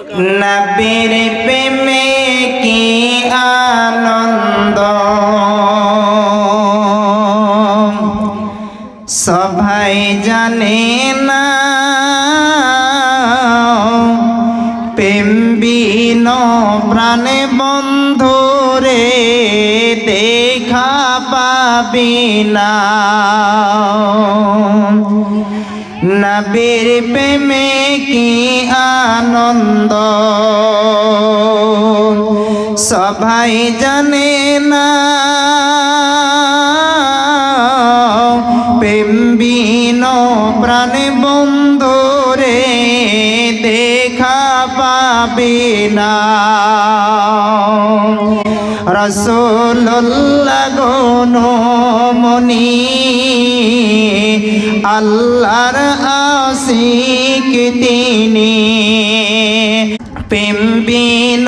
নবীর প্রেমে কি আনন্দ, সবাই জানে না। প্রেম বিন প্রাণে বন্ধুরে দেখা পাবি না। নবীর প্রেমে কি আনন্দ, সবাই জানে না। প্রেম বিন প্রাণে বন্ধুরে দেখা পাবি না। রাসূলুল্লাহ গণমণি আল্লাহর আশিক তিনি। প্রেম বিন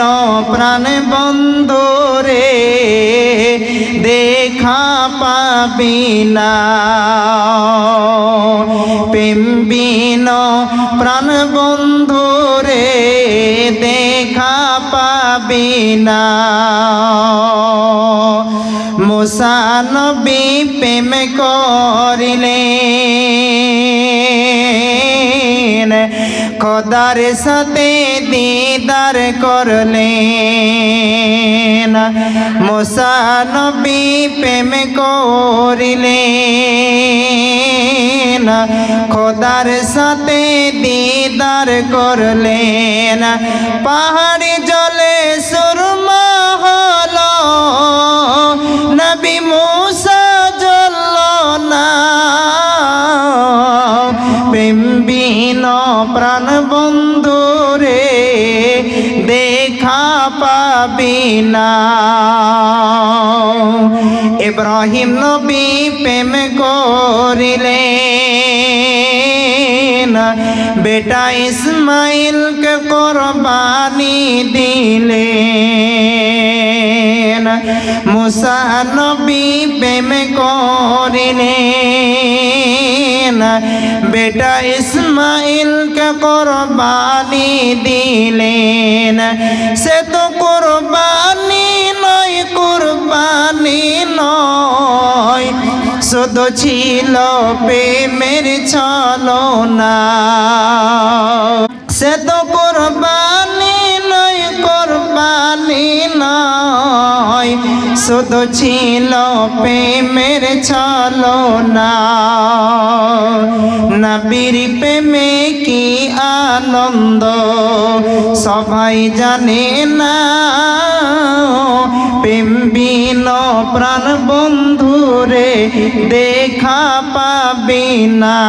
প্রাণ বন্ধুরে দেখা পাবি না। প্রেম বিন প্রাণ বন্ধুরে দেখা পাবি না। মুসা নবী প্রেম করিলেন, খোদার সাথে দিদার করলেন। মুসা নবী প্রেম করিলেন, খোদার সাথে দিদার করলেন। পাহাড়ি জলে সুরমা হলো, নবী মুসা জ্বলল না। প্রেম বিন প্রাণ বন্ধুরে দেখা পাবি না। ইব্রাহিম নবী প্রেম করিলেন, বেটা ইসমাইলকে কোরবানি দিলেন। মুসা নবী প্রেম করিলেন, বেটা ইসমাইলকে কোরবানি দিলেন। সে তো কোরবানি নয়, কোরবানি নয়, শুধু ছিল প্রেমের ছলনা। সে তো কোরবানি নয়, কোরবানি নয়, শুধু ছিল প্রেমের ছলনা। নবীর প্রেমে কি আনন্দ, সবাই জানে না। প্রেম বিন প্রাণ বন্ধুরে দেখা পাবি না।